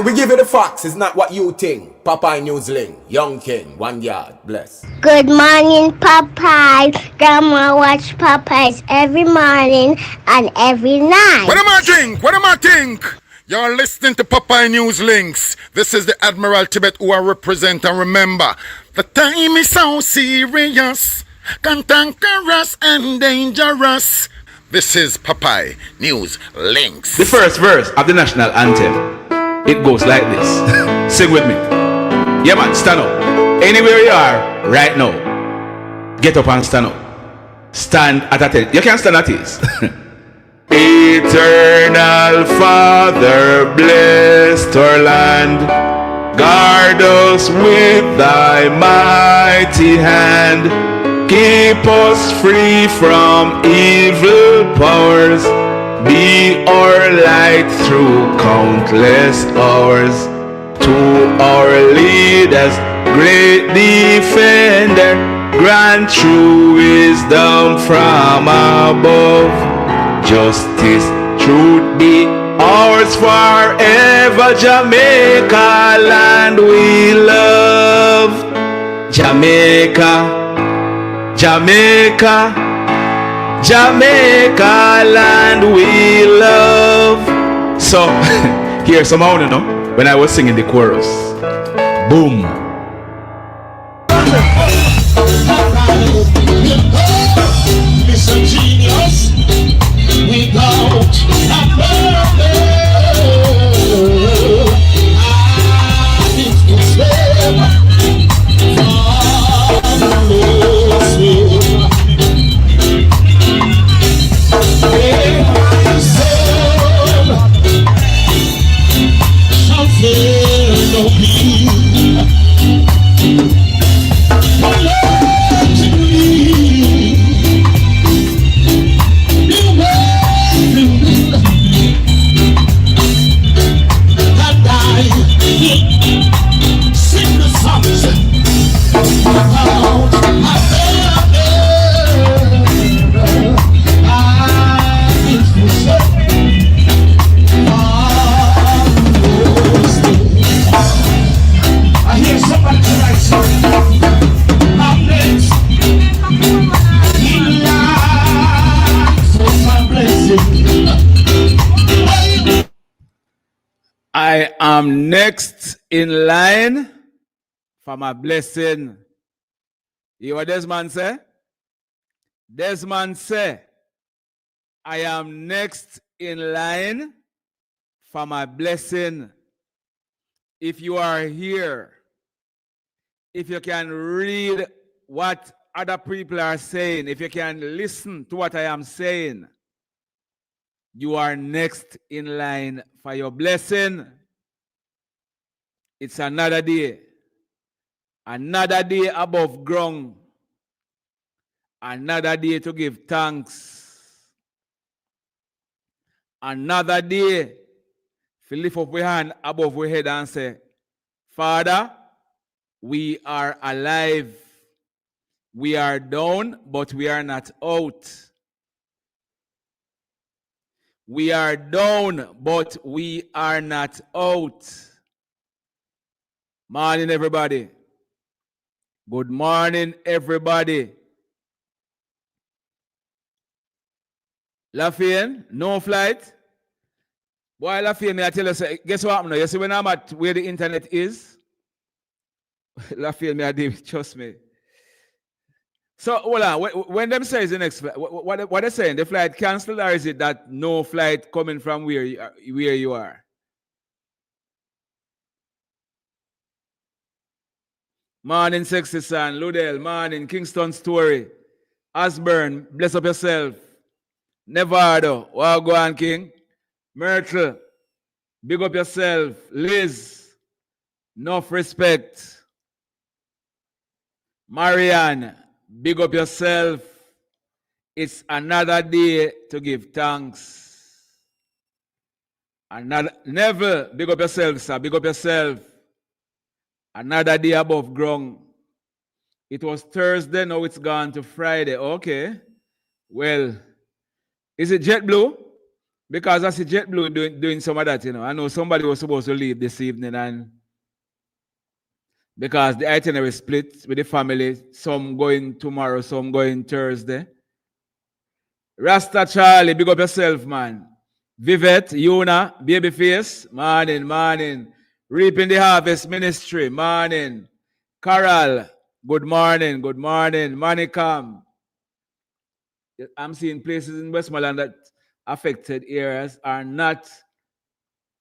we give you the facts. It's not what you think. Popeye Newsling, Young King, 1 yard, bless. Good morning, Popeye. Grandma watch Popeyes every morning and every night. What am I think? What am I think? You're listening to Popeye News Links. This is the Admiral Tibet who I represent. And remember, the time is so serious, cantankerous and dangerous. This is Popeye News Links. The first verse of the national anthem, it goes like this. Sing with me. Yeah man, stand up. Anywhere you are right now, get up and stand up. Stand at attention. You can stand at ease. Eternal Father, bless our land. Guard us with thy mighty hand. Keep us free from evil powers. Be our light through countless hours. To our leaders, great defender, grant true wisdom from above. Justice, truth be ours forever. Jamaica, land we love. Jamaica, Jamaica, Jamaica, land we love. So, here's some sound, you know, when I was singing the chorus. Boom. Mr. Genius, without a murder, it was them from the soul. Every soul shall fear no pain. Sing the songs about I hear somebody tonight say, I'm next in line for my blessing. I am next in line for my blessing. You what Desmond say? Desmond say, I am next in line for my blessing. If you are here, if you can read what other people are saying, if you can listen to what I am saying, you are next in line for your blessing. It's another day above ground, another day to give thanks, another day to lift up your hand above your head and say, Father, we are alive. We are down, but we are not out. We are down, but we are not out. Morning, everybody. Good morning, everybody. Lafayette, no flight. Boy, Lafayette, may I tell you, guess what happened now? You see when I'm at where the internet is? Lafayette, may I do it, trust me. So, hold on, when them say is the next flight, what they saying? The flight cancelled, or is it that no flight coming from where you are? Morning, Sexy Son, Ludell, morning, Kingston Story, Osborne, bless up yourself, Nevada, Wagwan King, Myrtle, big up yourself, Liz, enough respect, Marianne, big up yourself. It's another day to give thanks. Another Neville, big up yourself, sir. Big up yourself. Another day above ground. It was Thursday, now it's gone to Friday. Okay. Well, is it JetBlue? Because I see JetBlue doing some of that, you know. I know somebody was supposed to leave this evening, and because the itinerary split with the family, some going tomorrow, some going Thursday. Rasta Charlie, big up yourself, man. Vivette, Yuna, Babyface, morning. Reaping the Harvest Ministry, morning. Carol, good morning. Manicam. I'm seeing places in Westmoreland that affected areas are not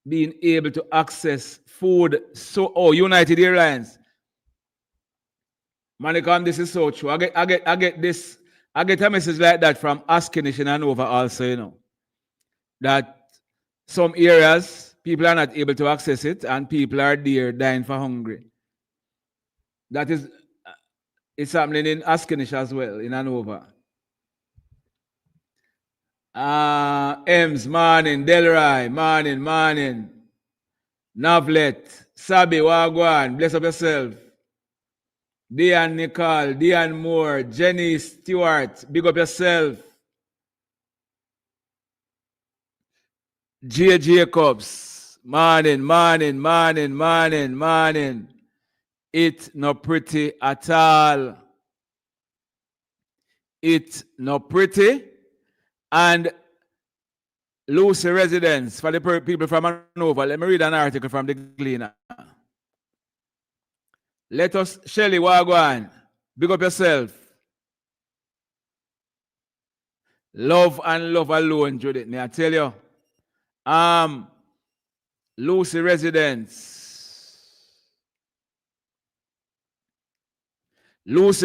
being able to access food. So, United Airlines. Manicam, this is so true. I get a message like that from Askinish and Hanover also, you know. That some areas, people are not able to access it and people are there dying for hungry. That is, it's happening in Askinish as well, in Hanover. Ems, morning. Delray, morning. Navlet, Sabi, Wagwan, bless up yourself. Diane Nicole, Diane Moore, Jenny Stewart, big up yourself. J. Jacobs, morning. It not pretty at all. It not pretty. And Lucy residents, for the people from Hanover, let me read an article from the Gleaner. Let us, Shelley Wagwan, big up yourself. Love and love alone, Judith. May I tell you? Lucy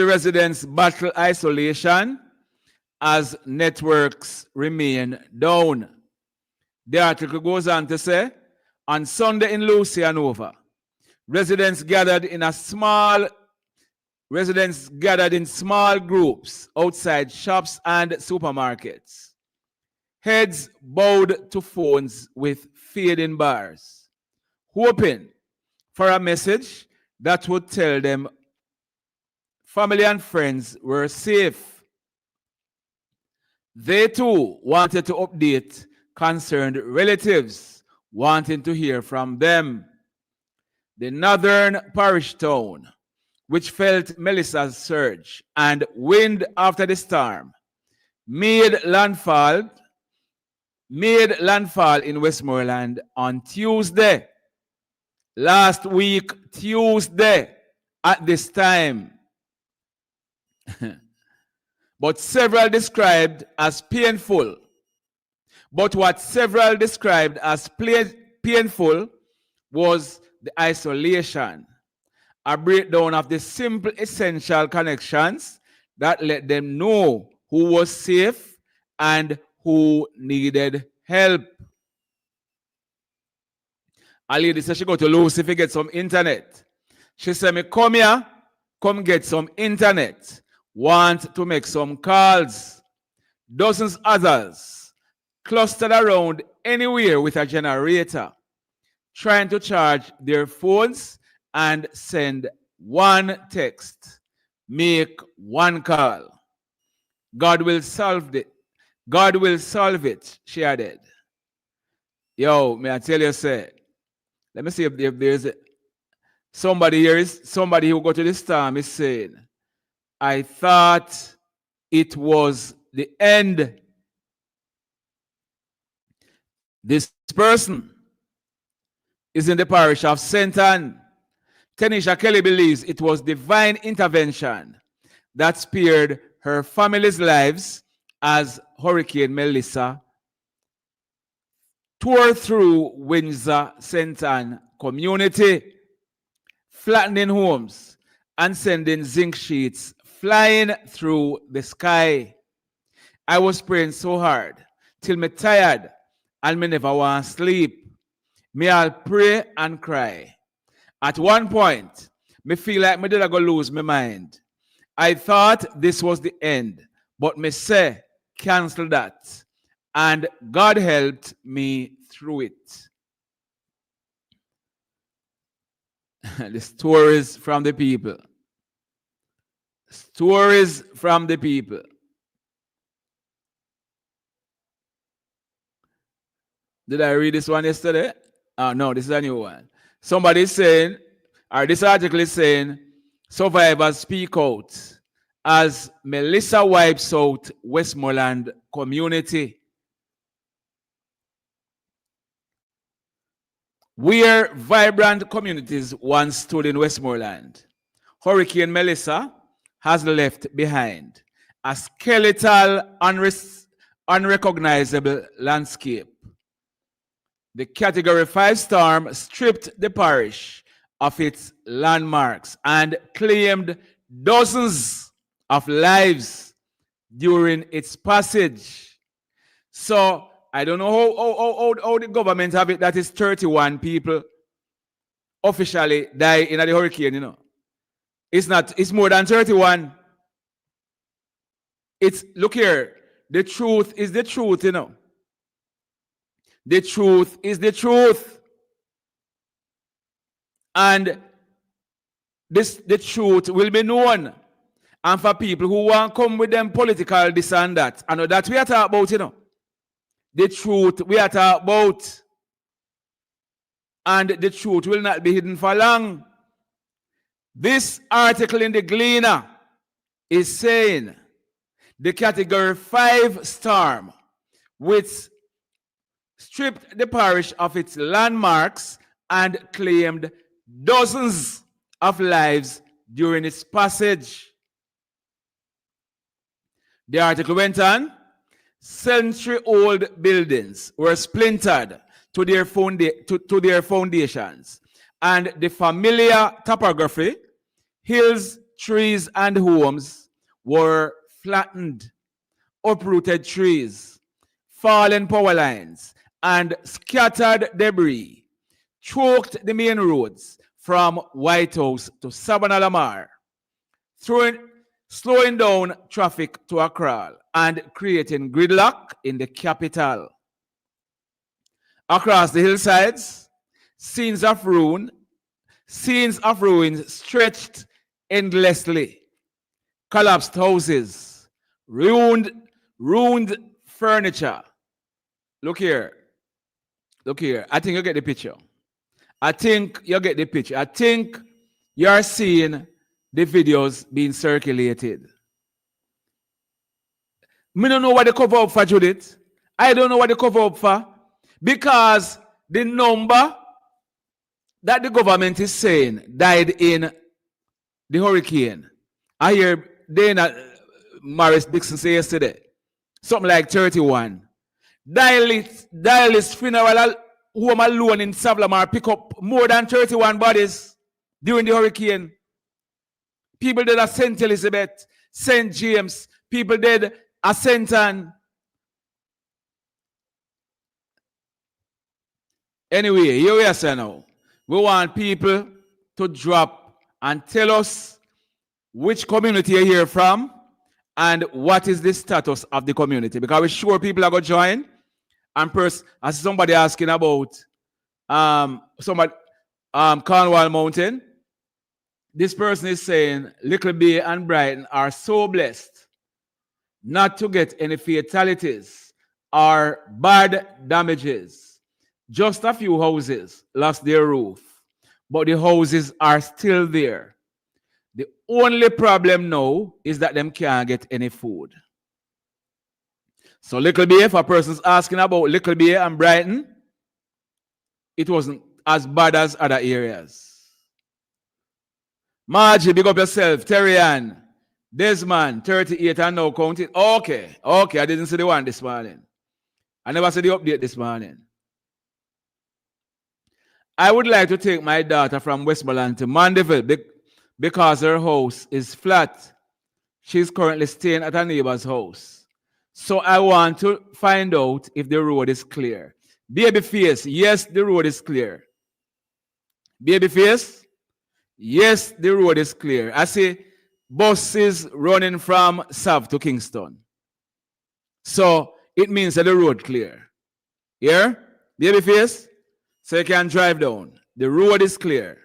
residents battle isolation as networks remain down. The article goes on to say, on Sunday in Lucy, Hanover, residents gathered in small groups outside shops and supermarkets. Heads bowed to phones with fading bars, hoping for a message that would tell them family and friends were safe. They too wanted to update concerned relatives, wanting to hear from them. The northern parish town, which felt Melissa's surge and wind after the storm, made landfall in Westmoreland on Tuesday. Last week, Tuesday, at this time. But several described as painful. But what several described as painful was the isolation, a breakdown of the simple essential connections that let them know who was safe and who needed help. A lady said she go to Lucy to get some internet. She said, me come here, come get some internet. Want to make some calls. Dozens others clustered around anywhere with a generator, trying to charge their phones and send one text, make one call. God will solve it. God will solve it, she added. Yo, may I tell you, say, let me see if there's somebody here, somebody who go to this storm is saying, I thought it was the end. This person is in the parish of St. Anne. Tanisha Kelly believes it was divine intervention that spared her family's lives as Hurricane Melissa tore through Windsor St. Anne community, flattening homes and sending zinc sheets flying through the sky. I was praying so hard till me tired and me never want to sleep. Me I'll pray and cry. At one point, me feel like me did I go lose my mind. I thought this was the end, but me say cancel that. And God helped me through it. The stories from the people. Stories from the people. Did I read this one yesterday? Oh, no, this is a new one. Somebody is saying, or this article is saying, survivors speak out as Melissa wipes out Westmoreland community. Where vibrant communities once stood in Westmoreland, Hurricane Melissa has left behind a skeletal, unrecognizable landscape. The Category 5 storm stripped the parish of its landmarks and claimed dozens of lives during its passage. So, I don't know how the government have it that is 31 people officially die in the hurricane, you know. It's more than 31. Look here, the truth is the truth, you know. The truth is the truth. And the truth will be known. And for people who want to come with them political this and that, I know that we are talking about, you know. The truth we are talking about. And the truth will not be hidden for long. This article in the Gleaner is saying the Category 5 storm, which stripped the parish of its landmarks and claimed dozens of lives during its passage. The article went on. Century-old buildings were splintered to their foundations, and the familiar topography, hills, trees, and homes were flattened. Uprooted trees, fallen power lines, and scattered debris choked the main roads from White House to Savannah Lamar, slowing down traffic to a crawl and creating gridlock in the capital. Across the hillsides, scenes of ruins stretched endlessly. Collapsed houses, ruined furniture. Look here. I think you get the picture. I think you are seeing the videos being circulated. Me don't know what they cover up for, Judith. I don't know what they cover up for. Because the number that the government is saying died in the hurricane. I hear Dana Morris Dixon say yesterday, something like 31. Dialis funeral home alone in Savlamar pick up more than 31 bodies during the hurricane. People did at St. Elizabeth, St. James, people did at St. Anne. Anyway, here we are saying now. We want people to drop and tell us which community you're here from and what is the status of the community. Because we're sure people are going to join. And as somebody asking about Cornwall Mountain, this person is saying Little Bay and Brighton are so blessed not to get any fatalities or bad damages. Just a few houses lost their roof, but the houses are still there. The only problem now is that them can't get any food. So Little Bay, if a person's asking about Little Bay and Brighton, it wasn't as bad as other areas. Margie, big up yourself. Terry Ann, Desmond, 38 and now counting. Okay, I didn't see the one this morning. I never saw the update this morning. I would like to take my daughter from Westmoreland to Mandeville because her house is flat. She's currently staying at her neighbor's house. So I want to find out if the road is clear. Babyface, yes, the road is clear. Babyface, yes, the road is clear. I see buses running from South to Kingston. So it means that the road clear. Yeah? Babyface? So you can drive down. The road is clear.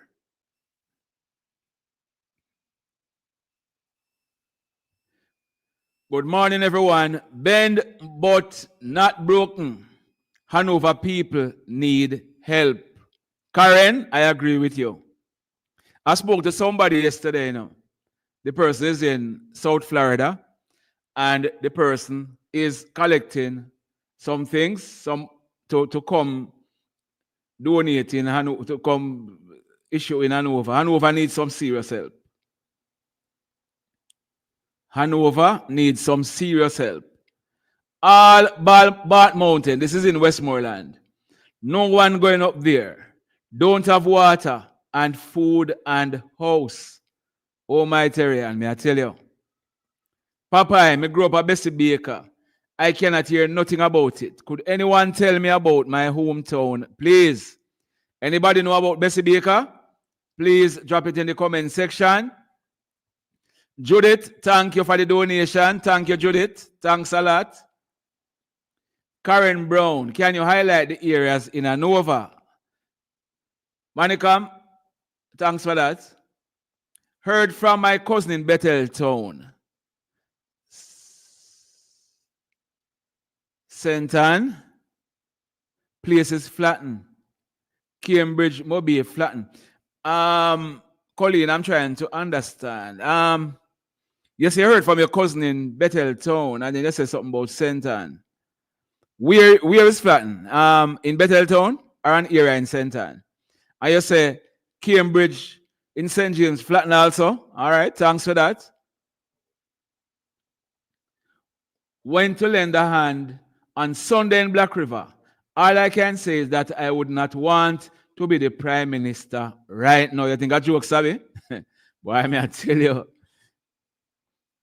Good morning, everyone. Bend but not broken. Hanover people need help. Karen, I agree with you. I spoke to somebody yesterday, you know. The person is in South Florida, and the person is collecting some things, to come donate in Hanover, to come issue in Hanover. Hanover needs some serious help. Hanover needs some serious help. All Bart Mountain, this is in Westmoreland. No one going up there. Don't have water and food and house. Oh my Terrian, may I tell you. Papa, I grew up at Bessie Baker. I cannot hear nothing about it. Could anyone tell me about my hometown? Please. Anybody know about Bessie Baker? Please drop it in the comment section. Judith, thank you for the donation. Thank you, Judith. Thanks a lot. Karen Brown, can you highlight the areas in Hanover? Manicam, thanks for that. Heard from my cousin in Betheltown. St. Ann, places flatten. Cambridge, Mobile flatten. Colleen, I'm trying to understand. Yes, you heard from your cousin in Betheltown, and then you said something about St. Ann. Where is flatten? In Betheltown or an area in St. Ann? And you say Cambridge in St. James flatten also. All right, thanks for that. Went to lend a hand on Sunday in Black River. All I can say is that I would not want to be the prime minister right now. You think a joke, Sabi? Boy, may I tell you.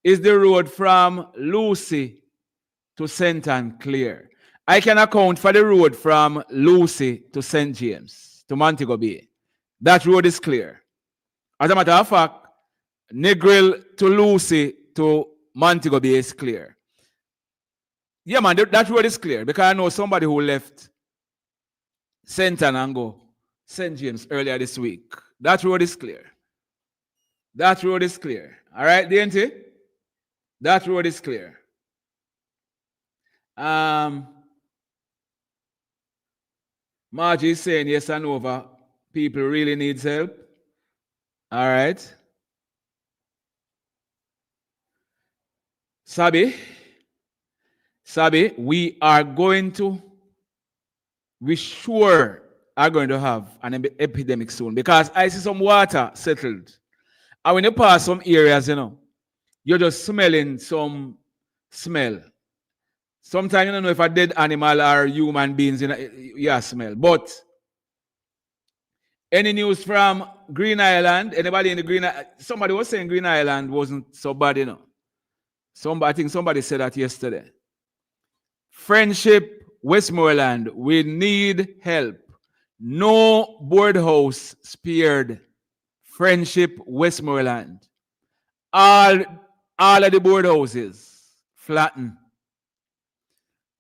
Is the road from Lucy to St. Ann clear? I can account for the road from Lucy to St. James, to Montego Bay. That road is clear. As a matter of fact, Negril to Lucy to Montego Bay is clear. Yeah, man, that road is clear because I know somebody who left St. Ann and go St. James earlier this week. That road is clear. That road is clear. All right, DNT? That road is clear. Margie is saying yes and over. People really needs help. All right. Sabi, we sure are going to have an epidemic soon because I see some water settled. And when you pass some areas, you know, you're just smelling some smell. Sometimes you don't know if a dead animal or human beings, you smell. But any news from Green Island? Anybody in the Green Island? Somebody was saying Green Island wasn't so bad, you know. I think somebody said that yesterday. Friendship, Westmoreland, we need help. No boardhouse spared. Friendship, Westmoreland. All of the boardhouses flatten.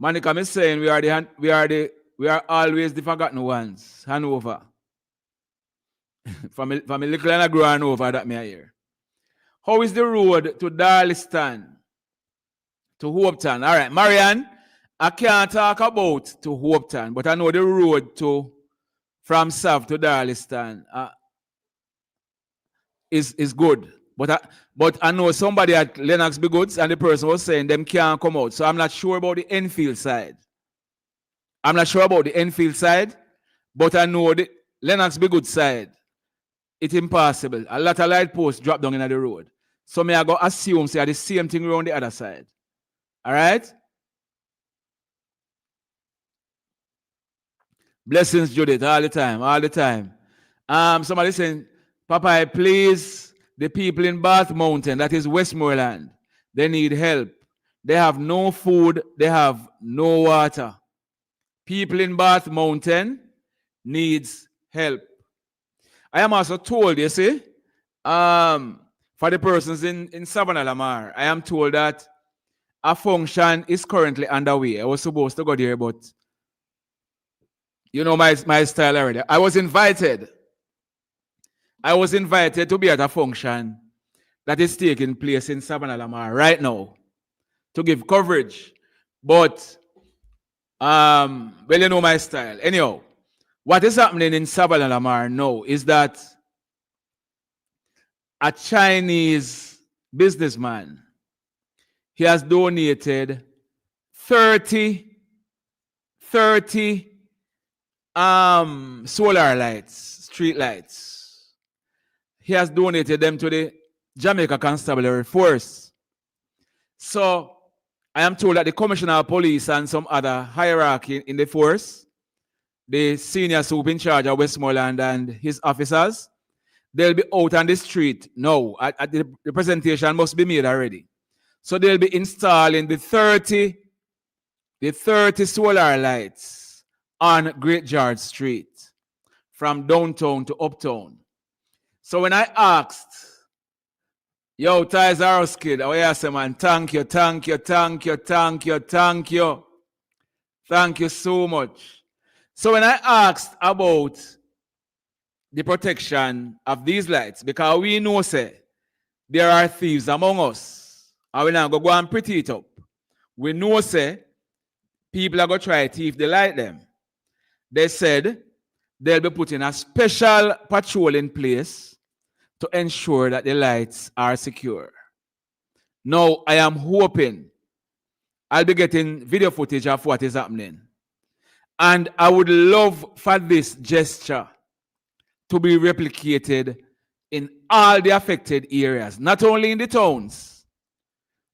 Monica is saying we are always the forgotten ones. Hanover. from a little and a growing over that me here. How is the road to Darliston? To Hopetown? All right, Marianne, I can't talk about to Hopetown, but I know the road from south to Darliston is good. But I know somebody at Lennox Be Goods and the person was saying them can't come out. So I'm not sure about the Enfield side. But I know the Lennox Be Goods side. It's impossible. A lot of light posts drop down in the road. So me I go assume say the same thing around the other side. All right? Blessings, Judith, all the time. Somebody saying, Papa, please, the people in Bath Mountain, that is Westmoreland, they need help. They have no food, they have no water. People in Bath Mountain needs help. I am also told, you see, for the persons in Savannah Lamar, I am told that a function is currently underway. I was supposed to go there, but you know my style already. I was invited to be at a function that is taking place in Savannah Lamar right now to give coverage. But Well, you know my style. Anyhow, what is happening in Sabah Lamar now is that a Chinese businessman, he has donated 30 solar lights, street lights. He has donated them to the Jamaica Constabulary Force. So I am told that the Commissioner of Police and some other hierarchy in the force, the senior soup in charge of Westmoreland and his officers, they'll be out on the street now. The presentation must be made already. So they'll be installing the 30 solar lights on Great George Street from downtown to uptown. So when I asked, yo, Ty's Arrows kid, I say, man, thank you so much. So when I asked about the protection of these lights, because we know, say, there are thieves among us, and we now go and pretty it up. We know, say, people are going to try to thief the light them. They said they'll be putting a special patrol in place to ensure that the lights are secure. Now, I am hoping I'll be getting video footage of what is happening. And I would love for this gesture to be replicated in all the affected areas, not only in the towns.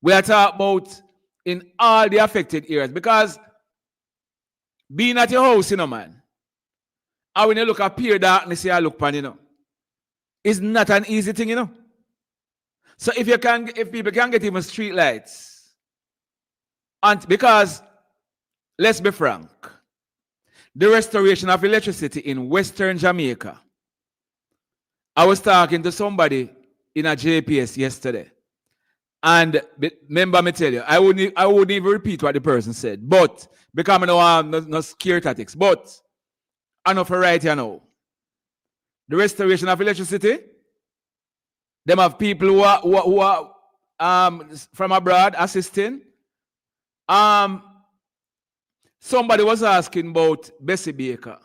We are talking about in all the affected areas, because being at your house, you know, man, and when you look at pure darkness, you look pan, you know, it's not an easy thing, you know. So if people can get even street lights, and because let's be frank, the restoration of electricity in Western Jamaica. I was talking to somebody in a JPS yesterday, and remember me tell you, I wouldn't even repeat what the person said, but because I know I'm no scare tactics, but I know for right here now, the restoration of electricity, them have people who are from abroad assisting. Somebody was asking about Bessie Baker.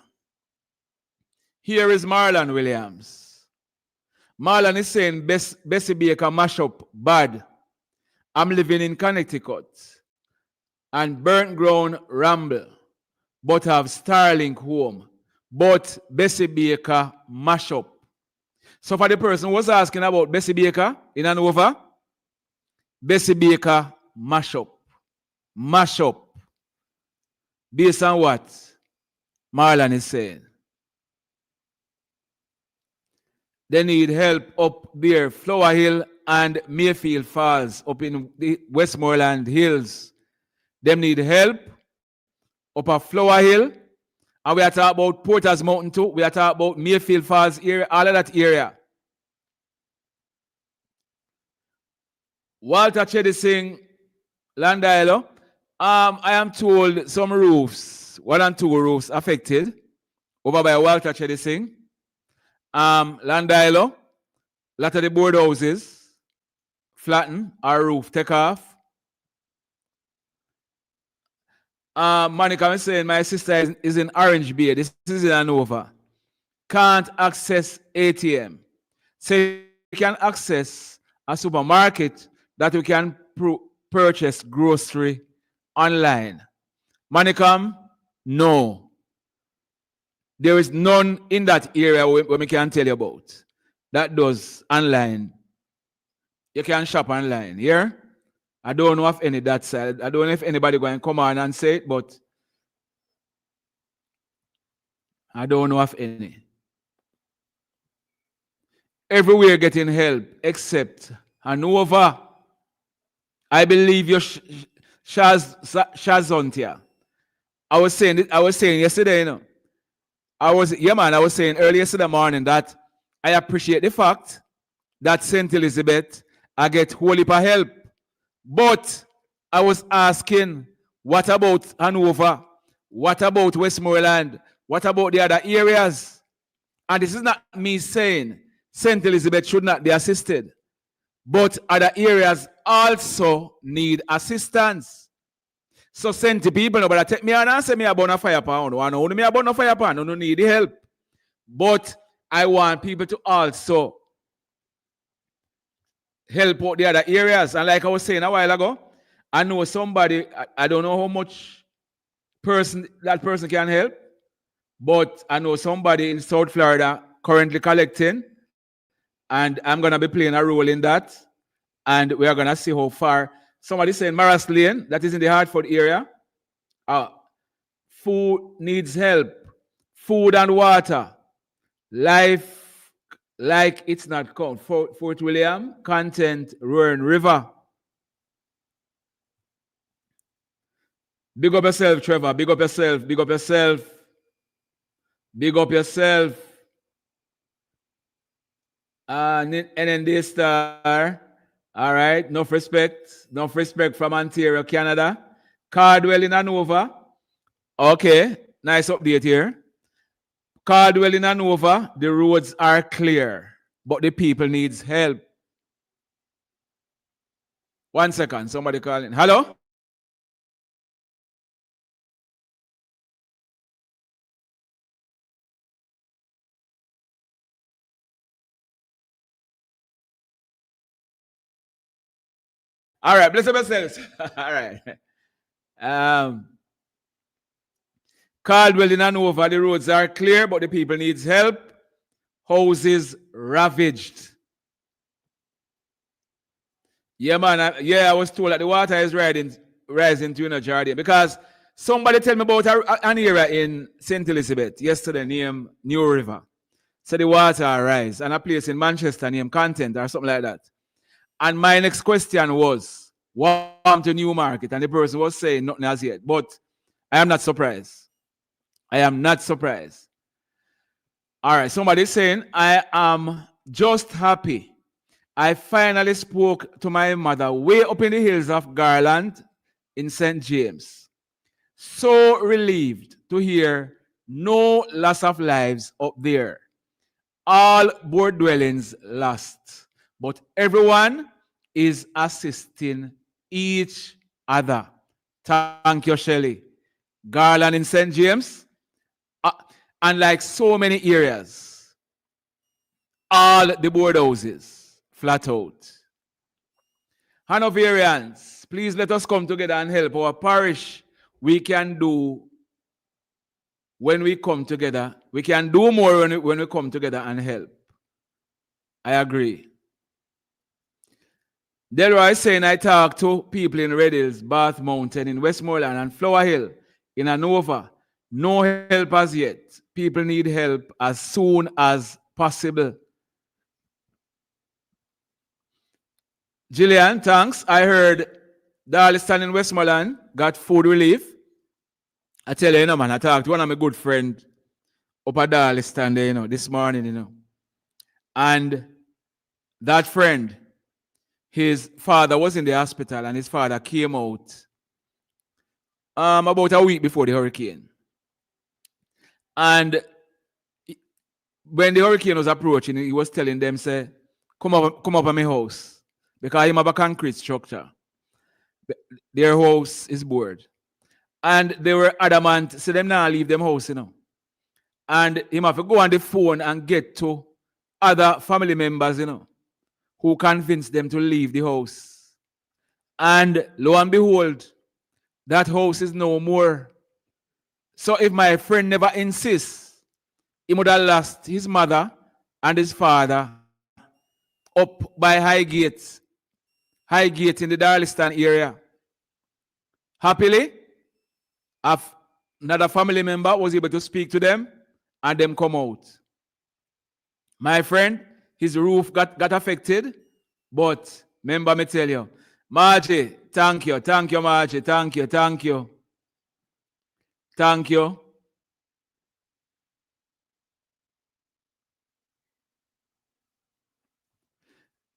Here is Marlon Williams. Marlon is saying Bessie Baker mash up bad. I'm living in Connecticut and burnt ground ramble, but have Starlink home. But Bessie Baker mash up. So for the person who was asking about Bessie Baker in Hanover, Bessie Baker mash up. Mash up. Based on what Marlon is saying. They need help up there, Flower Hill and Mayfield Falls, up in the Westmoreland Hills. They need help up at Flower Hill. And we are talking about Porter's Mountain too. We are talking about Mayfield Falls area, all of that area. Walter Chedi Singh, Landilo. I am told some roofs, 1 and 2 roofs affected over by Walter Chedi Singh. Landilo, lot of the board houses flatten or roof take off. Monica is saying my sister is in Orange Bay. This is in Hanover. Can't access ATM. So you can access a supermarket that you can purchase grocery online. Manicam, no. There is none in that area where we can tell you about. That does online. You can shop online, yeah? I don't know of any that side. I don't know if anybody going to come on and say it, but I don't know of any. Everywhere getting help except Hanover. I believe you're Shazontia. I was saying yesterday, you know. I was saying earlier yesterday morning that I appreciate the fact that St. Elizabeth I get whole heap of help. But I was asking, what about Hanover? What about Westmoreland? What about the other areas? And this is not me saying St. Elizabeth should not be assisted. But other areas also need assistance. So send to people, but I take me and say me a burn a fire pan. I know me a burn a fire pan. No need the help. But I want people to also help out the other areas. And like I was saying a while ago, I know somebody, I don't know how much that person can help, but I know somebody in South Florida currently collecting, and I'm going to be playing a role in that. And we are going to see how far. Somebody saying Maras Lane, that is in the Hartford area. Food needs help. Food and water. Life like it's not count. Fort William, Content, Roaring River. Big up yourself, Trevor. Big up yourself. Big up yourself. Big up yourself. NND Star. All right. Enough respect. Enough respect from Ontario, Canada. Cardwell in Hanover. Okay. Nice update here. Cardwell in Hanover. The roads are clear, but the people needs help. 1 second. Somebody calling. Hello? All right, bless yourselves. All right. Caldwell in Hanover, the roads are clear, but the people needs help. Houses ravaged. Yeah, man. I was told that the water is rising to Jordan, because somebody tell me about an area in St. Elizabeth yesterday named New River. So the water rise, and a place in Manchester named Content or something like that. And my next question was, welcome to New Market. And the person was saying nothing as yet. But I am not surprised. I am not surprised. All right, somebody saying, I am just happy. I finally spoke to my mother way up in the hills of Garland in St. James. So relieved to hear no loss of lives up there. All board dwellings lost. But everyone is assisting each other. Thank you, Shelley. Garland in St. James, and like so many areas, all the board houses flat out. Hanoverians, please let us come together and help our parish. We can do when we come together. We can do more when we come together and help. I agree. Delroy is saying I talk to people in Red Hills, Bath Mountain, in Westmoreland, and Flower Hill, in Hanover. No help as yet. People need help as soon as possible. Gillian, thanks. I heard Darliston in Westmoreland got food relief. I tell you, man, I talked to one of my good friends up at Darliston there, this morning, And that friend, his father was in the hospital, and his father came out about a week before the hurricane. And when the hurricane was approaching, he was telling them, say, come up at my house. Because he have a concrete structure. Their house is board. And they were adamant, so them now leave them house, And he have to go on the phone and get to other family members, who convinced them to leave the house. And lo and behold, that house is no more. So if my friend never insists, he would have lost his mother and his father up by Highgate in the Darliston area. Happily, another family member was able to speak to them and them come out. My friend, his roof got affected, but remember me tell you, Margie, thank you, Margie, thank you.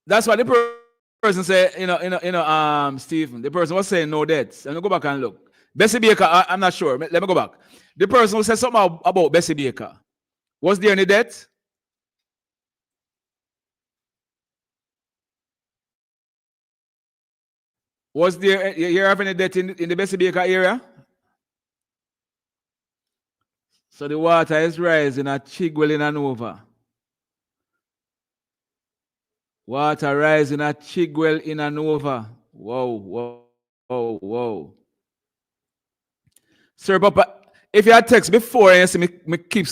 That's what the person said, Stephen. The person was saying no deaths. Let me go back and look. Bessie Baker, I'm not sure. Let me go back. The person who said something about Bessie Baker. Was there any death? Was there, you have any death in the Bessie Baker area? So the water is rising at Chigwell in Hanover. Water rising at Chigwell in Hanover. Whoa. Sir Papa, if you had text before and you see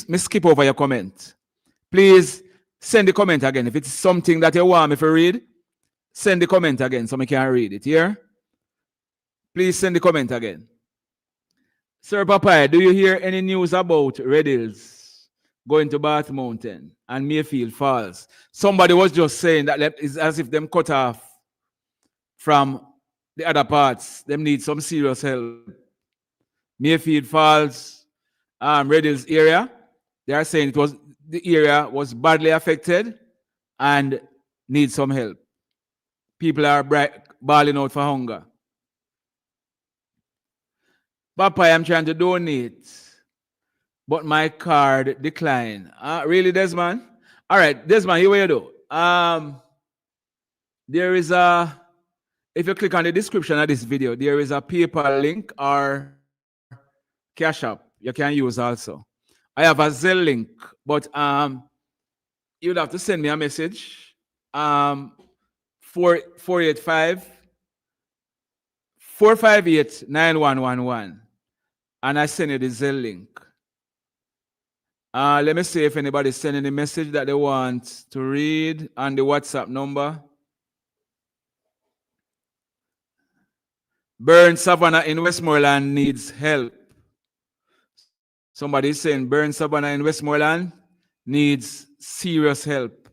me skip over your comment, please send the comment again. If it's something that you want me to read, send the comment again so I can read it here. Please send the comment again. Sir Papa, do you hear any news about Red Hills going to Bath Mountain and Mayfield Falls? Somebody was just saying that it's as if them cut off from the other parts. Them need some serious help. Mayfield Falls, Red Hills area, they are saying the area was badly affected and needs some help. People are bawling out for hunger. Papa, I'm trying to donate, but my card declined. Really, Desmond? All right, Desmond, here what you do. There is if you click on the description of this video, there is a PayPal link or Cash App you can use also. I have a Zelle link, but you'd have to send me a message. 458-9111. And I send you the Zelle link. Let me see if anybody's sending a message that they want to read on the WhatsApp number. Burn Savannah in Westmoreland needs help. Somebody is saying Burn Savannah in Westmoreland needs serious help.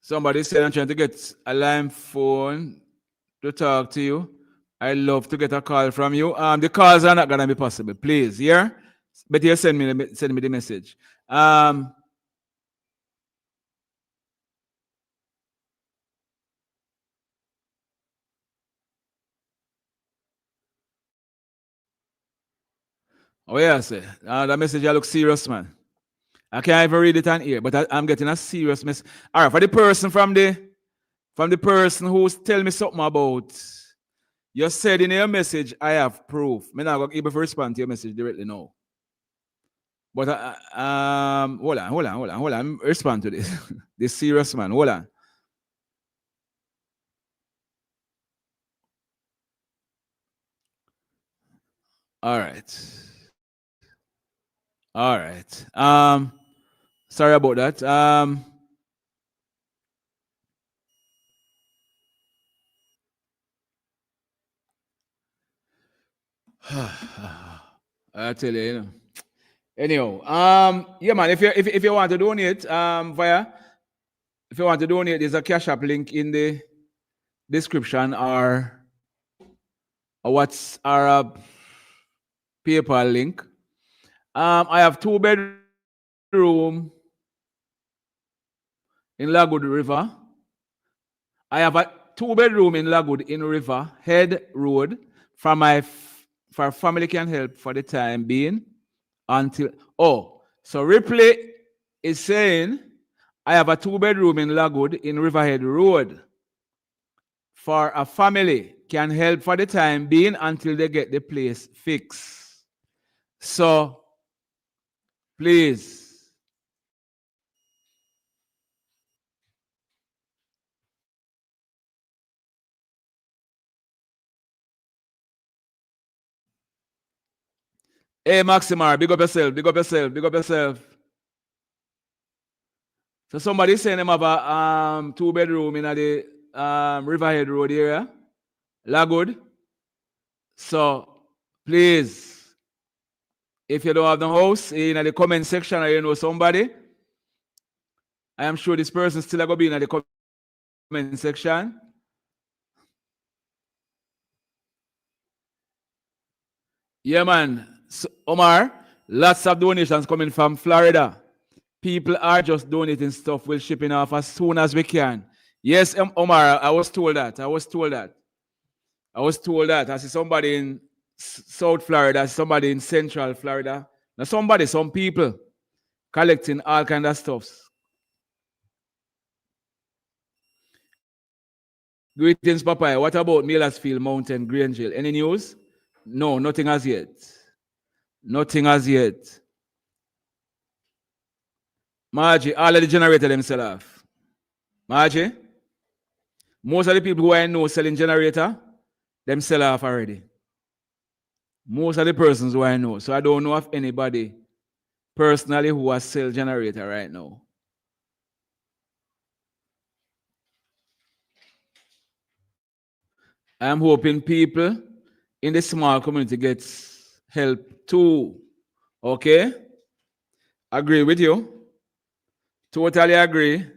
Somebody said I'm trying to get a line phone to talk to you. I love to get a call from you. The calls are not gonna be possible, please. Yeah, but you send me the message. Oh yeah, sir. That message I look serious, man. I can't even read it on here, but I'm getting a serious message. All right, for the person from the person who's telling me something about, you said in your message, I have proof. I'm not going to be able to respond to your message directly now. But hold on. Respond to this. This serious man. Hold on. All right. Sorry about that. I tell you, you know. Anyhow, yeah, man. If you want to donate, if you want to donate, there's a Cash App link in the description or what's our PayPal link. I have 2-bedroom in Lagwood River. I have a 2-bedroom in Lagwood in River Head Road for family can help for the time being until so Ripley is saying I have a 2-bedroom in Lagwood in Riverhead Road for a family can help for the time being until they get the place fixed. So please. Hey, Maximar, big up yourself. So somebody saying them have a 2-bedroom in the Riverhead Road area, Lagwood. So please, if you don't have the house, in the comment section or you know somebody, I am sure this person still going to be in the comment section. Yeah, man. So, Omar, lots of donations coming from Florida. People are just donating stuff. We're shipping off as soon as we can. Yes, Omar, I was told that. I see somebody in South Florida, I see somebody in Central Florida. Now some people collecting all kind of stuff. Greetings, Papa. What about Millersfield Mountain, Grange Hill? Any news? No, nothing as yet. Nothing as yet. Margie, all of the generator themselves. Margie, most of the people who I know selling generator, them sell off already. Most of the persons who I know. So I don't know of anybody personally who has sell generator right now. I'm hoping people in the small community gets help too. Okay? Agree with you. Totally agree.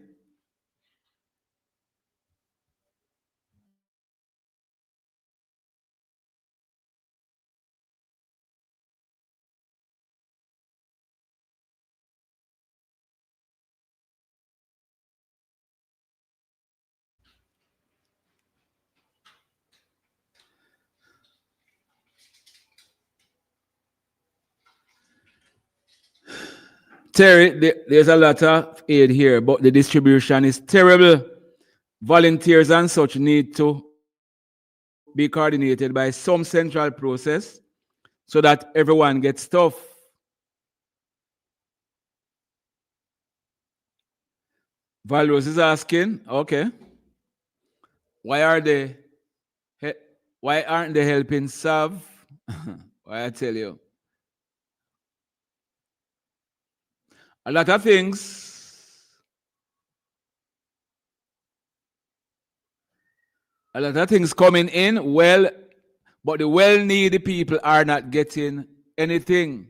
Terry, there's a lot of aid here, but the distribution is terrible. Volunteers and such need to be coordinated by some central process so that everyone gets stuff. Valros is asking, okay, why aren't they helping Sav? Why I tell you. A lot of things coming in well, but the well-needy people are not getting anything.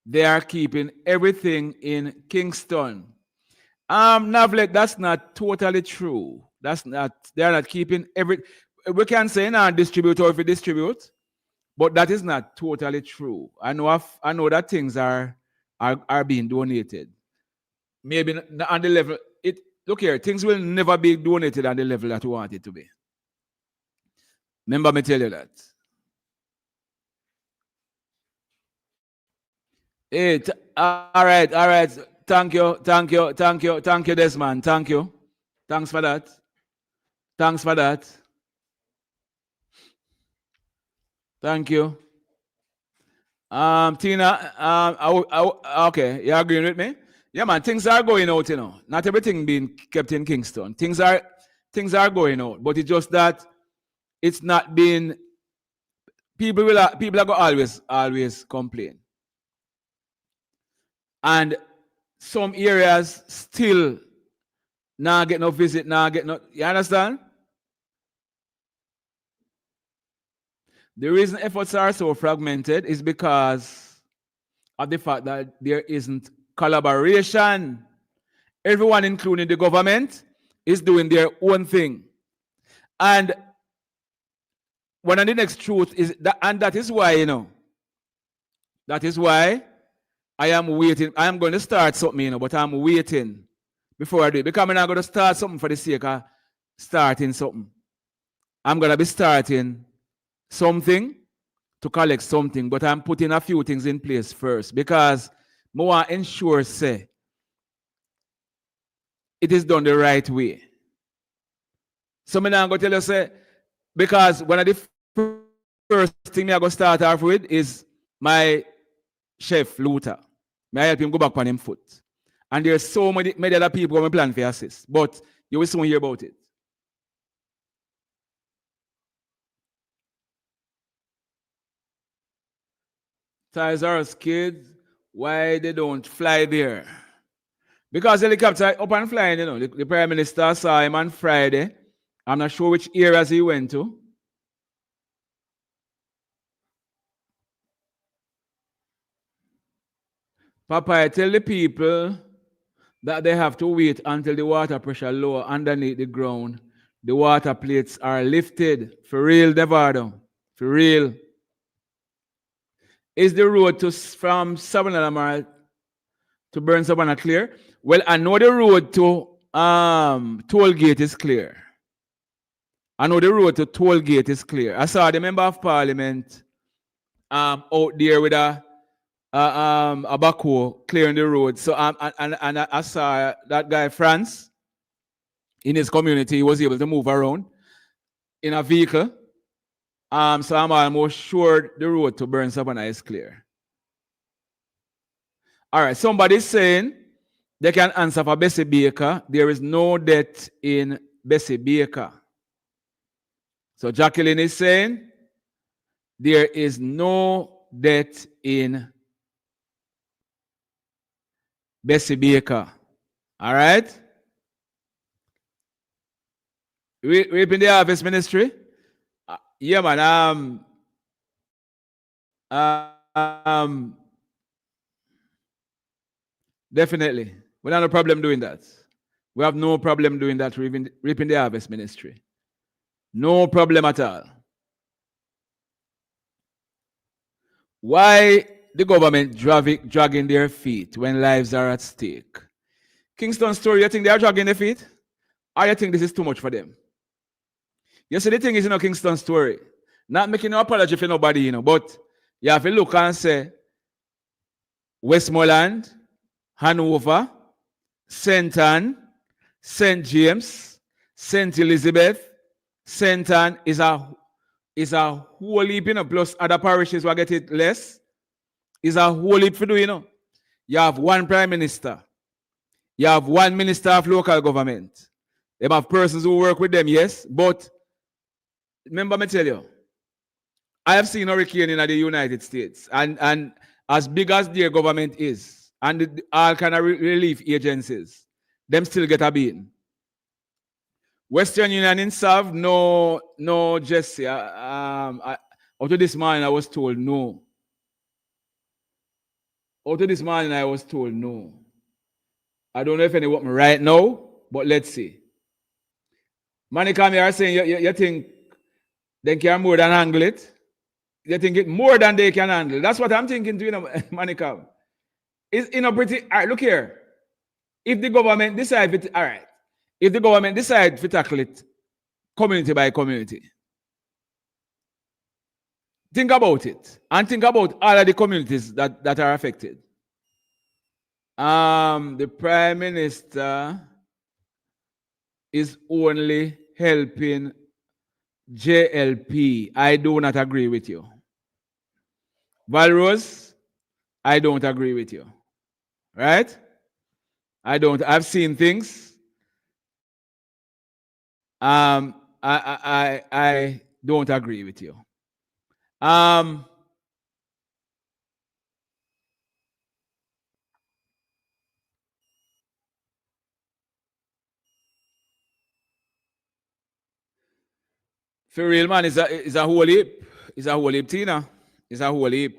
They are keeping everything in Kingston. Navlet, that's not totally true. They're not keeping every. We can say now distribute or if we distribute, but that is not totally true. I know that things are being donated. Maybe on the level. Look here, things will never be donated on the level that we want it to be. Remember me tell you that. All right. Thank you, Desmond. Thank you. Thanks for that. Thank you. Tina, okay, you agreeing with me? Yeah, man, things are going out, Not everything being kept in Kingston. Things are going out, but it's just that it's not being. People are going always complain, and some areas still not get no visit, not get no. You understand? The reason efforts are so fragmented is because of the fact that there isn't collaboration. Everyone, including the government, is doing their own thing. And one of the next truth is that, and that is why, that is why I am waiting. I am going to start something, but I'm waiting before I do it. Because I'm not going to start something for the sake of starting something. I'm going to be starting something to collect something, but I'm putting a few things in place first because I want to ensure, say, it is done the right way. So I'm going to tell you, say, because one of the first thing I'm going to start off with is my chef, Luther. I help him go back on him foot. And there's so many other people who plan for assist, but you will soon hear about it. Tizar's kids, why they don't fly there? Because helicopter up and flying, the Prime Minister saw him on Friday. I'm not sure which areas he went to. Papa, I tell the people that they have to wait until the water pressure lower underneath the ground. The water plates are lifted. For real, Nevada. For real. Is the road from Savannah Mall to Burn Savannah clear? Well, I know the road to Toll Gate is clear. I saw the member of parliament out there with a backhoe clearing the road. So and I saw that guy France. in his community. He was able to move around in a vehicle. So I'm almost sure the road to Burn Savannah is clear. All right, somebody's saying they can answer for Bessie Baker. There is no death in Bessie Baker. So Jacqueline is saying there is no death in Bessie Baker. All right? We've been the Harvest Ministry. Yeah, man. Definitely. We don't have no problem doing that. We have no problem doing that, reaping the Harvest Ministry. No problem at all. Why the government dragging their feet when lives are at stake? Kingston story, you think they are dragging their feet? Or you think this is too much for them? You see, the thing is, Kingston story. Not making no apology for nobody, but you have to look and say, Westmoreland, Hanover, St. Anne, St. James, St. Elizabeth, St. Anne is a whole heap, plus other parishes will get it less. Is a whole heap for do, You have one prime minister. You have one minister of local government. They have persons who work with them, yes, but remember me tell you, I have seen hurricane in the United States, and as big as their government is, and all kind of relief agencies, them still get a beating. Western Union in South, no, Jesse. Up to this morning, I was told no. Up to this morning, I was told no. I don't know if any work me right now, but let's see. Monica, me are saying you think they can more than handle it? You think it more than they can handle? That's what I'm thinking too, Monica. It's pretty. All right, look here. If the government decide it, all right. If the government decide to tackle it community by community, think about it and think about all of the communities that are affected. The Prime Minister is only helping JLP. I do not agree with you. Valrose, I don't agree with you. Right? I've seen things. I don't agree with you. For real, man, it's a whole heap. It's a whole heap, Tina. It's a whole heap.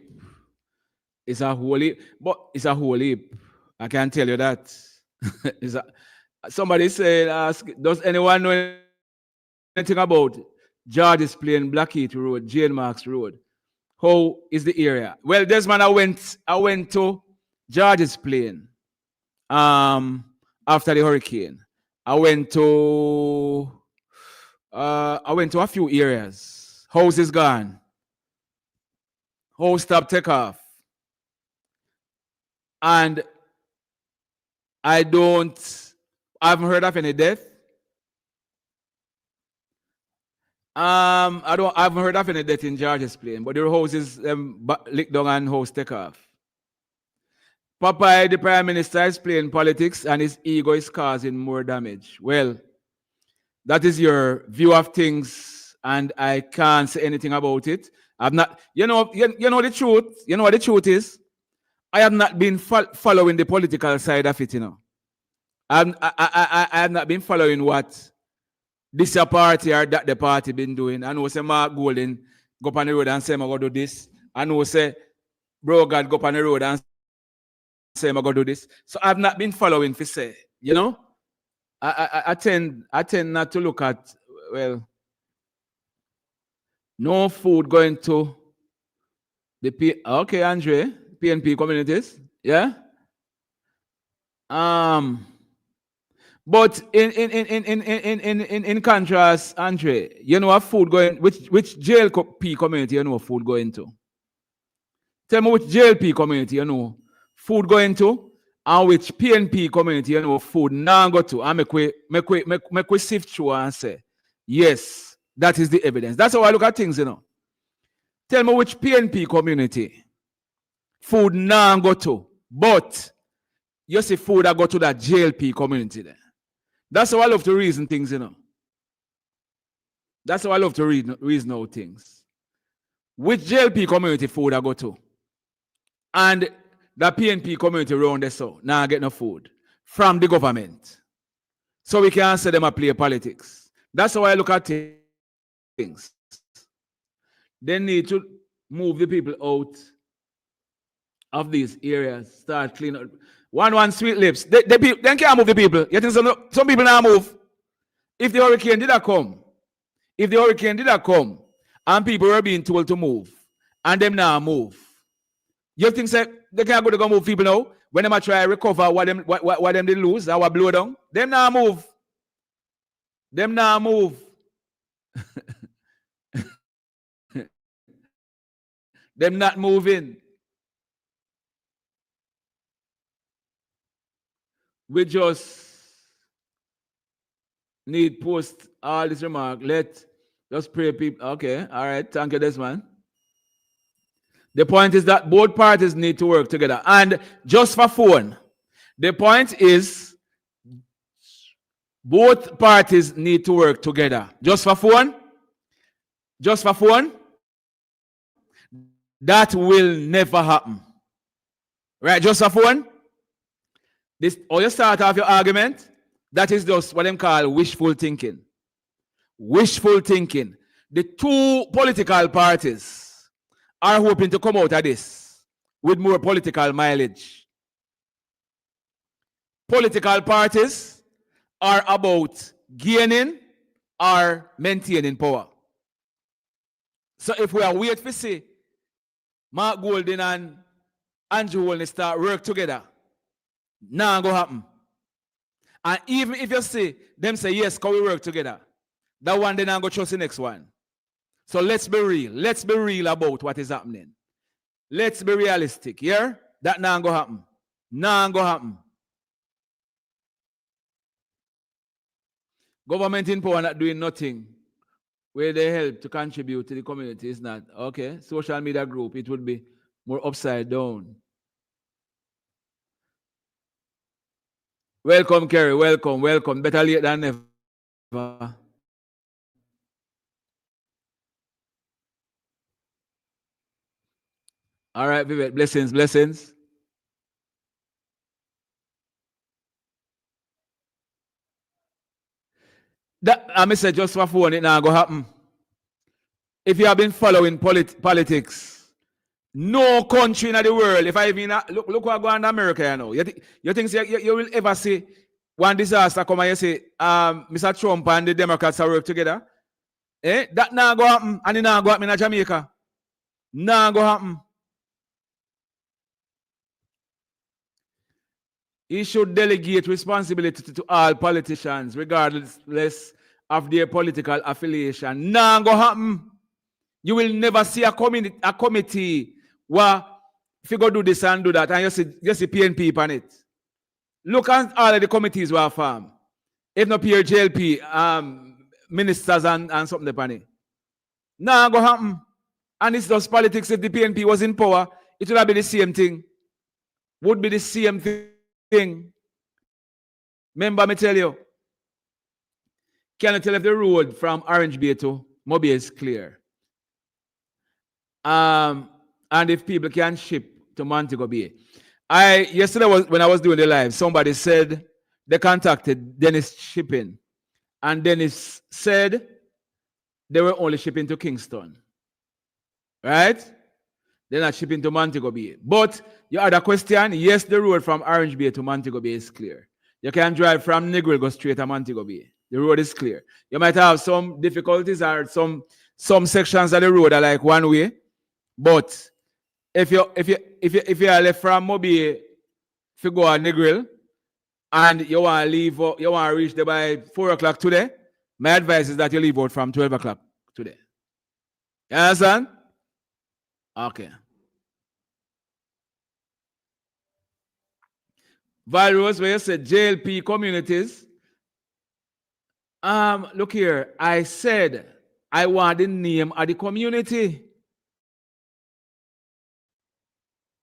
It's a whole heap. But it's a whole heap. I can tell you that. Somebody said, does anyone know anything about George's Plain, Blackheath Road, Jane Marks Road? How is the area? Well, Desmond, I went to George's Plain after the hurricane. I went to a few areas. House is gone. House stop take off. And I haven't heard of any death. I haven't heard of any death in George's Plain, but the house is licked down and house take off. Popeye, the Prime Minister, is playing politics and his ego is causing more damage. Well, that is your view of things, and I can't say anything about it. I've not, you know the truth. You know what the truth is? I have not been following the political side of it, I have not been following what this party or that the party been doing. I know say Mark Golden go up on the road and say I'm going to do this. I know say Bro God go up on the road and say I'm going to do this. So I've not been following for say, I tend not to look at, well, no food going to the okay, Andre, PNP communities, yeah. But in contrast, Andre, you know what food going, which JLP community you know food going to? Tell me which JLP community you know food going to, and which PNP community, you know, food now go to, and make we sift through and say, yes, that is the evidence. That's how I look at things, you know. Tell me which PNP community food now go to, but you see food that go to that JLP community there. That's how I love to reason things, you know. That's how I love to reason out things. Which JLP community food I go to? And the PNP community around there, so now get no food from the government. So we can't say them a play politics. That's how I look at things. They need to move the people out of these areas, start cleaning up. One sweet lips. They can't move the people. You think some people now move? If the hurricane did not come, and people were being told to move, and them now move, you think they can't go to move people now? When they try to recover what them they lose, our blow down, them now move. Them not moving. We just need post all this remark. Just pray people. Okay, all right. Thank you, Desmond. The point is that both parties need to work together. And just for phone, the point is both parties need to work together. Just for phone, that will never happen. Right? Just for phone. This, or you start off your argument, that is just what them call wishful thinking. Wishful thinking. The two political parties are hoping to come out of this with more political mileage. Political parties are about gaining or maintaining power. So if we are wait for see Mark Golden and Andrew Wolney start work together, now go happen. And even if you see them say yes, can we work together? That one then I go trust the next one. So let's be real. Let's be real about what is happening. Let's be realistic. Yeah? That now go happen. Now go happen. Government in power not doing nothing where they help to contribute to the community is not. Okay. Social media group, it would be more upside down. Welcome, Kerry. Welcome. Better late than never. All right, Vivek. Blessings. That I say just for phone, it now go happen. If you have been following politics, no country in the world, if I even look what going on in America, you know, you think you will ever see one disaster come and you say, Mr. Trump and the Democrats are work together? That now go happen, and it now go happen in Jamaica. Now go happen. He should delegate responsibility to all politicians, regardless of their political affiliation. Now go happen. You will never see a committee where if you go do this and do that, and you see PNP on it. Look at all of the committees were formed. If not peer JLP, ministers and something upon it. Now go happen. And it's just politics. If the PNP was in power, it would have been the same thing. Would be the same thing. Remember me tell you, can you tell if the road from Orange Bay to Mobile is clear? And if people can ship to Montego Bay. Yesterday when I was doing the live, somebody said they contacted Dennis Shipping. And Dennis said they were only shipping to Kingston. Right? They're not shipping to Montego Bay. But your other question, yes, the road from Orange Bay to Montego Bay is clear. You can drive from Negril, go straight to Montego Bay. The road is clear. You might have some difficulties or some sections of the road are like one way. But if you are left from Mobile, if you go to Negril and you want to leave, you want to reach there by 4 o'clock today, my advice is that you leave out from 12 o'clock today. You understand? Okay. Virus, where you said JLP communities. Look here. I said I want the name of the community.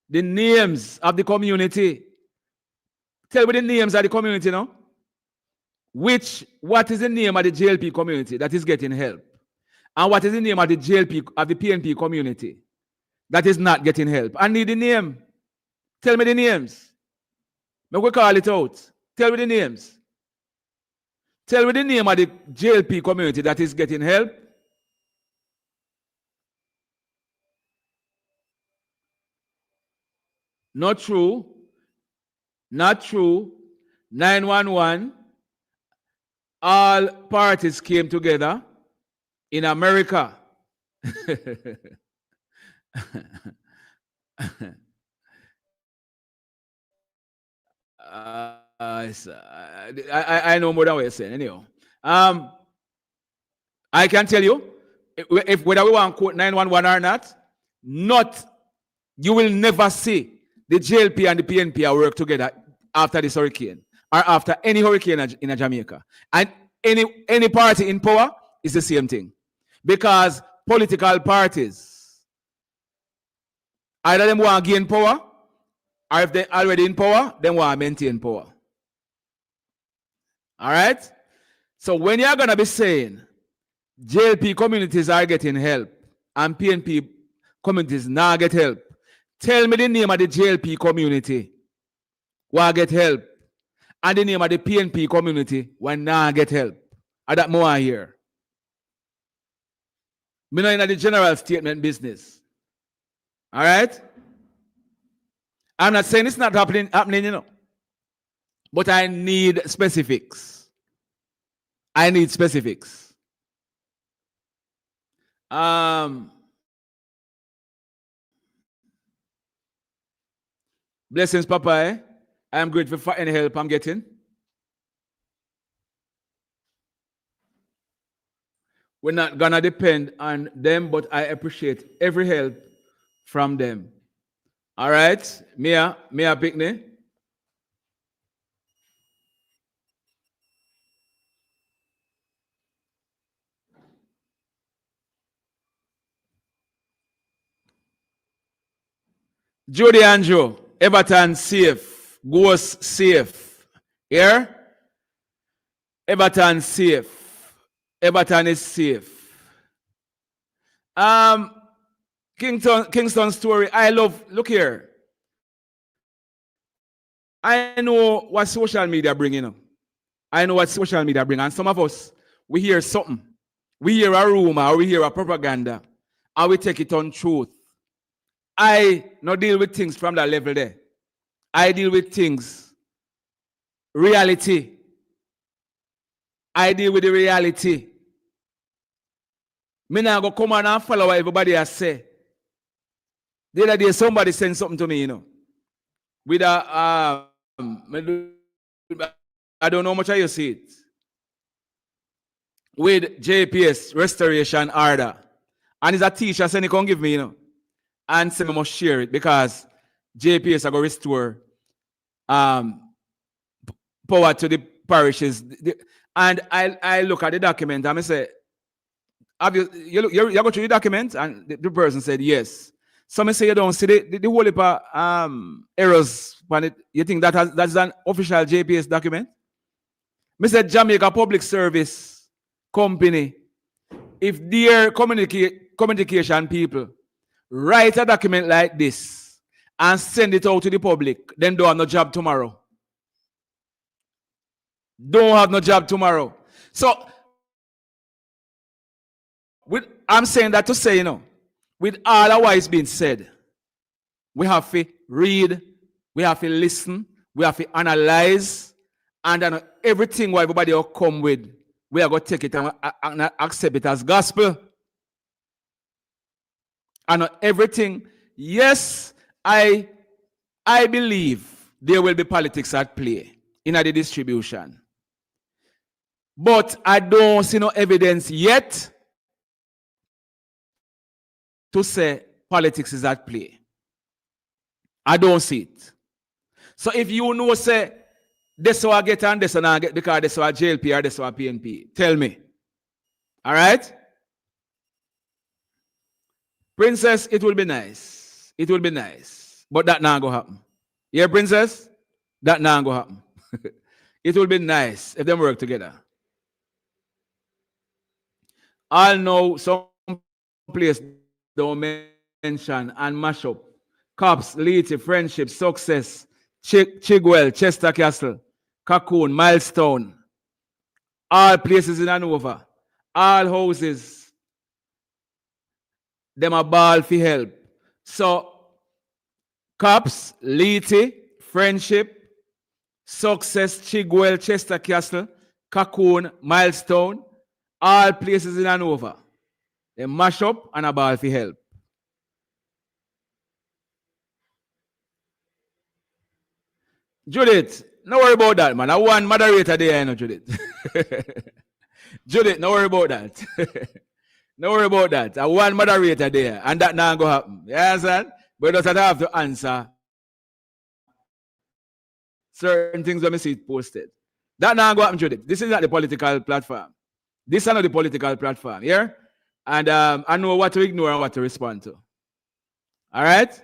The names of the community. Tell me the names of the community now. What is the name of the JLP community that is getting help? And what is the name of the JLP, of the PNP community that is not getting help? I need the name. Tell me the names. Make we call it out. Tell me the names. Tell me the name of the JLP community that is getting help. Not true. Not true. 911. All parties came together in America. I know more than what you're saying. Anyhow, I can tell you, if whether we want to quote 911 or not, you will never see the JLP and the PNP work together after this hurricane or after any hurricane in Jamaica. And any party in power is the same thing. Because political parties, either them want to gain power, or if they're already in power, they want to maintain power. All right? So when you're going to be saying JLP communities are getting help and PNP communities now get help, tell me the name of the JLP community who get help and the name of the PNP community when now get help. And that more here. Me not in the general statement business. All right? I'm not saying it's not happening, you know. But I need specifics. I need specifics. Blessings, Papa. I am grateful for any help I'm getting. We're not gonna depend on them, but I appreciate every help from them. All right, Mia Pickney. Jody Andrew, Everton safe, Ghost safe. Here, Everton safe. Everton is safe. Kingston story. I love. Look here. I know what social media bring, you know. I know what social media bring, and some of us we hear something, we hear a rumor, or we hear a propaganda, and we take it on truth. I not deal with things from that level there. I deal with things, reality. I deal with the reality. Me now go come on and follow what everybody has said. The other day somebody sent something to me, you know. With a I don't know how much you see it. With JPS restoration order. And it's a teacher saying he can give me, you know. And say I must share it because JPS are going to restore power to the parishes. And I look at the document and I say, you're going through the document? And the person said yes. Some say you don't see the whole heap of errors on it. You think that's an official JPS document? I said Jamaica Public Service Company, if their communication people write a document like this and send it out to the public, then don't have no job tomorrow. Don't have no job tomorrow. So, I'm saying that to say, you know, with all of what is being said, we have to read, we have to listen, we have to analyze, and then everything what everybody will come with, we are going to take it and accept it as gospel. And everything, yes, I believe there will be politics at play in the distribution. But I don't see no evidence yet to say politics is at play. I don't see it. So if you know, say, this what I get and this and I get because this what JLP or this what PNP, tell me. All right? Princess, it will be nice. It will be nice. But that not going to happen. Yeah, Princess? That not going to happen. It will be nice if them work together. I'll know some place don't mention and mash up. Cops, Leety, Friendship, Success, Chigwell, Chester Castle, Cocoon, Milestone. All places in Hanover. All houses. Them a ball for help. So, Cops, Leety, Friendship, Success, Chigwell, Chester Castle, Cocoon, Milestone, all places in Hanover. They mash up and a ball for help. Judith, no worry about that, man. I want moderator there, you know, Judith. Judith, no worry about that. No worry about that. I want moderator there, and that not going to happen. You understand? But you just have to answer certain things when I see it posted. That not going to happen, Judith. This is not the political platform. This is not the political platform, yeah? And I know what to ignore and what to respond to. All right?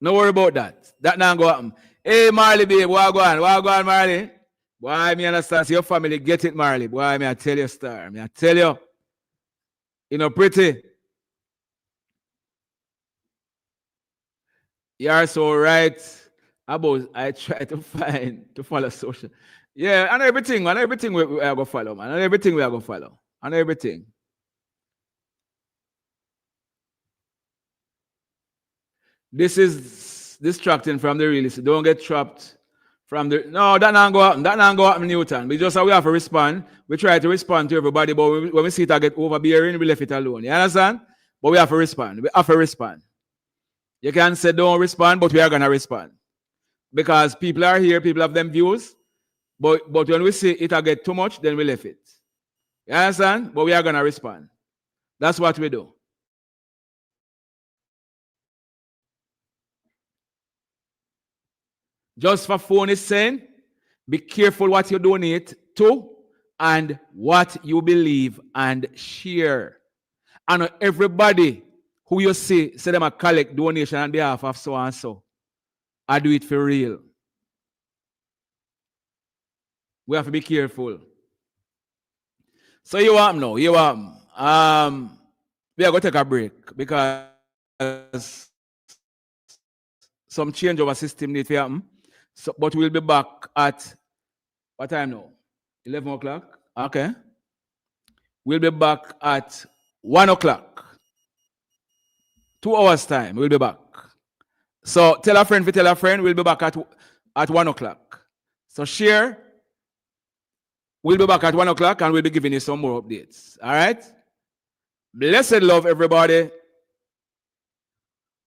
No worry about that. That not going to happen. Hey, Marley, babe, what go on, Marley? Boy, me understand. So your family get it, Marley. Boy, me I tell you, star. Me I tell you. You know, pretty. You are so right about I try to follow social. Yeah, and everything, man. Everything we are going to follow, man. And everything we are going to follow. And everything. This is distracting from the realist. Don't get trapped from the... No, that not go happen. That not go happen, Newton. We just we have to respond. We try to respond to everybody, but when we see it get overbearing, we left it alone. You understand? But we have to respond. We have to respond. You can say don't respond, but we are going to respond. Because people are here, people have them views. But when we see it get too much, then we left it. You understand? But we are going to respond. That's what we do. Just for phone is saying, be careful what you donate to and what you believe and share. And everybody who you see, say them a collect donation on behalf of so and so. I do it for real. We have to be careful. So you want now, we are going to take a break because some change of a system need to happen. So, but we'll be back at what time now? 11 o'clock? Okay. We'll be back at 1 o'clock. 2 hours time, we'll be back. So tell a friend, we'll be back at 1 o'clock. So share. We'll be back at 1 o'clock and we'll be giving you some more updates. All right? Blessed love, everybody.